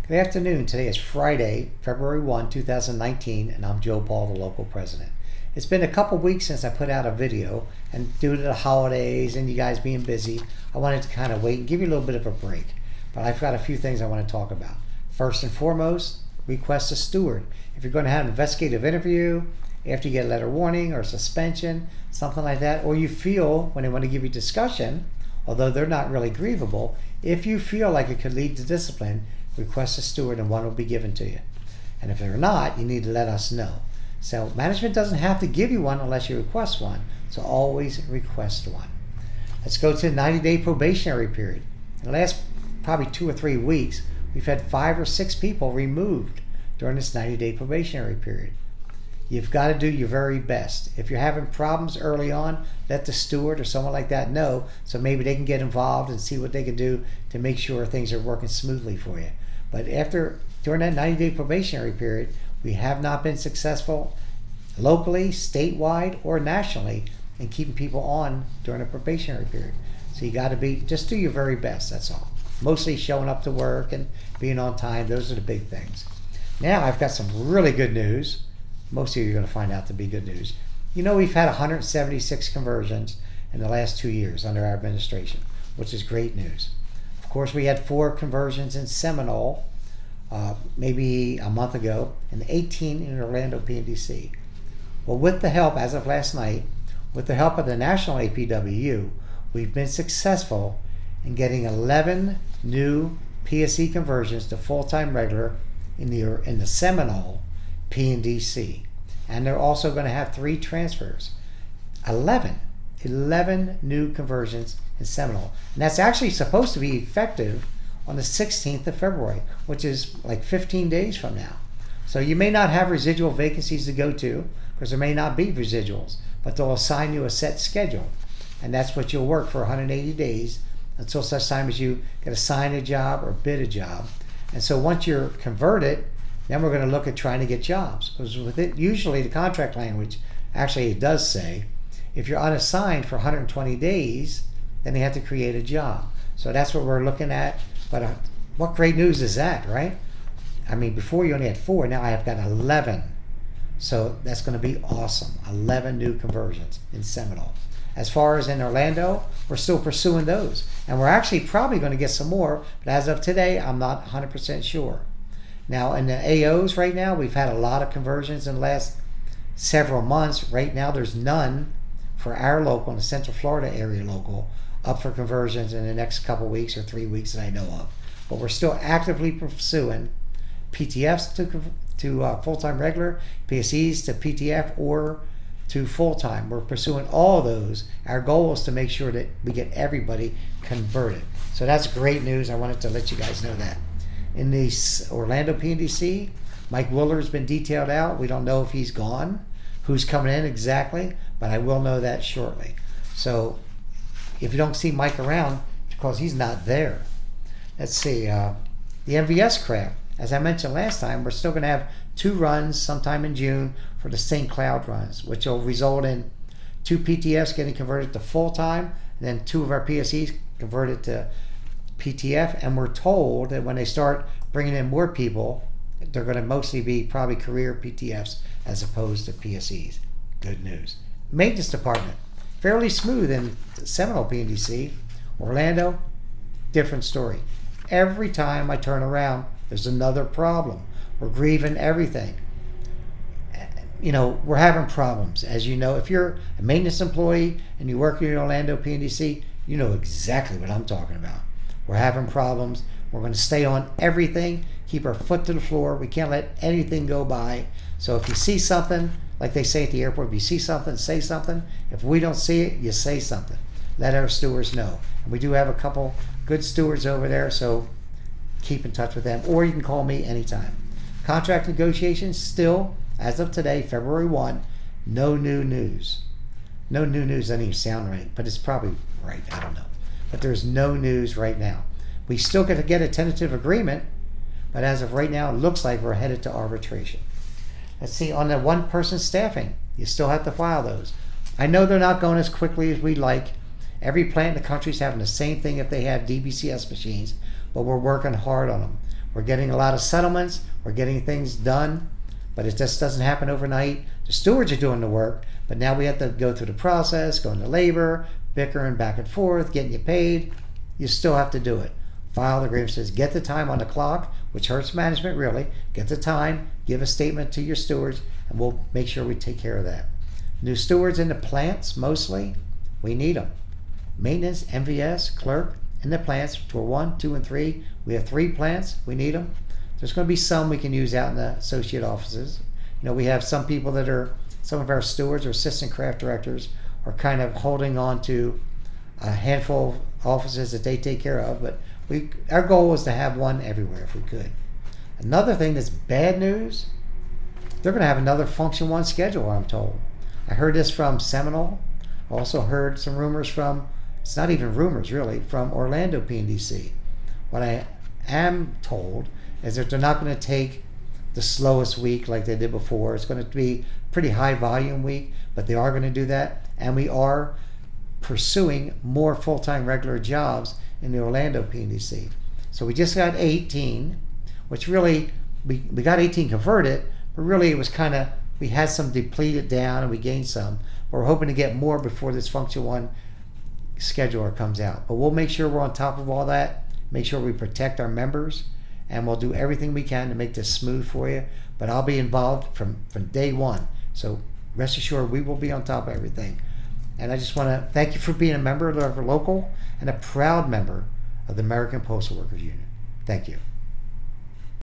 Good afternoon. Today is Friday, February 2019, and I'm Joe Paul, the local president. It's been a couple weeks since I put out a video, and due to the holidays and you guys being busy, I wanted to kind of wait and give you a little bit of a break. But I've got a few things I want to talk about. First and foremost, request a steward. If you're going to have an investigative interview, after you get a letter warning or suspension, something like that, or you feel when they want to give you discussion, although they're not really grievable, if you feel like it could lead to discipline, request a steward and one will be given to you. And if they're not, you need to let us know. So management doesn't have to give you one unless you request one. So always request one. Let's go to the 90-day probationary period. In the last probably 2 or 3 weeks, we've had 5 or 6 people removed during this 90-day probationary period. You've got to do your very best. If you're having problems early on, let the steward or someone like that know so maybe they can get involved and see what they can do to make sure things are working smoothly for you. But during that 90-day probationary period, we have not been successful locally, statewide, or nationally in keeping people on during a probationary period. So you got to just do your very best, that's all. Mostly showing up to work and being on time, those are the big things. Now I've got some really good news. Most of you are going to find out to be good news. You know, we've had 176 conversions in the last 2 years under our administration, which is great news. Of course, we had 4 conversions in Seminole maybe a month ago and 18 in Orlando PNDC. Well, with the help, as of last night, with the help of the National APWU, we've been successful in getting 11 new PSE conversions to full-time regular in the Seminole PNDC. And they're also going to have 3 transfers. 11 new conversions in Seminole. And that's actually supposed to be effective on the 16th of February, which is like 15 days from now. So you may not have residual vacancies to go to, because there may not be residuals, but they'll assign you a set schedule. And that's what you'll work for 180 days until such time as you get assigned a job or bid a job. And so once you're converted, then we're going to look at trying to get jobs. Because with it, usually the contract language, actually it does say, if you're unassigned for 120 days, then they have to create a job. So that's what we're looking at. But what great news is that, right? I mean, before you only had 4, now I have got 11. So that's going to be awesome. 11 new conversions in Seminole. As far as in Orlando, we're still pursuing those. And we're actually probably going to get some more, but as of today, I'm not 100% sure. Now, in the AOs right now, we've had a lot of conversions in the last several months. Right now, there's none for our local, in the Central Florida area local, up for conversions in the next couple weeks or 3 weeks that I know of. But we're still actively pursuing PTFs to full-time regular, PSEs to PTF or to full-time. We're pursuing all those. Our goal is to make sure that we get everybody converted. So that's great news. I wanted to let you guys know that. In the Orlando PNDC, Mike Willer's been detailed out. We don't know if he's gone, who's coming in exactly, but I will know that shortly. So if you don't see Mike around, it's because he's not there. Let's see, the MVS craft. As I mentioned last time, we're still going to have 2 runs sometime in June for the St. Cloud runs, which will result in 2 PTFs getting converted to full-time, and then 2 of our PSEs converted to PTF. And we're told that when they start bringing in more people, they're going to mostly be probably career PTFs as opposed to PSEs. Good news. Maintenance department, fairly smooth in Seminole PNDC. Orlando, different story. Every time I turn around, there's another problem. We're grieving everything. You know, we're having problems. As you know, if you're a maintenance employee and you work in Orlando PNDC, you know exactly what I'm talking about. We're having problems. We're going to stay on everything, keep our foot to the floor. We can't let anything go by. So if you see something, like they say at the airport, if you see something, say something. If we don't see it, you say something. Let our stewards know. And we do have a couple good stewards over there, so keep in touch with them. Or you can call me anytime. Contract negotiations still, as of today, February 1, no new news. No new news doesn't even sound right, but it's probably right. I don't know. But there's no news right now. We still got to get a tentative agreement, but as of right now, it looks like we're headed to arbitration. Let's see, on the 1-person staffing, you still have to file those. I know they're not going as quickly as we'd like. Every plant in the country is having the same thing if they have DBCS machines, but we're working hard on them. We're getting a lot of settlements. We're getting things done, but it just doesn't happen overnight. The stewards are doing the work, but now we have to go through the process, going to labor, bickering back and forth, getting you paid. You still have to do it. File the grievances, get the time on the clock, which hurts management really. Get the time, give a statement to your stewards, and we'll make sure we take care of that. New stewards in the plants, mostly, we need them. Maintenance, MVS, clerk, in the plants, tour 1, 2, and 3. We have 3 plants, we need them. There's going to be some we can use out in the associate offices. You know, we have some people that are, some of our stewards or assistant craft directors are kind of holding on to a handful of offices that they take care of, but our goal is to have one everywhere if we could. Another thing that's bad news, they're going to have another Function 1 schedule, I'm told. I heard this from Seminole. I also heard some rumors from, it's not even rumors really, from Orlando PNDC. What I am told is that they're not going to take the slowest week like they did before. It's going to be a pretty high volume week, but they are going to do that. And we are pursuing more full-time regular jobs in the Orlando PNDC. So we just got 18, which really, we got 18 converted, but really it was kind of, we had some depleted down and we gained some. But we're hoping to get more before this Function 1 scheduler comes out. But we'll make sure we're on top of all that, make sure we protect our members, and we'll do everything we can to make this smooth for you. But I'll be involved from day one. So rest assured we will be on top of everything. And I just want to thank you for being a member of our local and a proud member of the American Postal Workers Union. Thank you.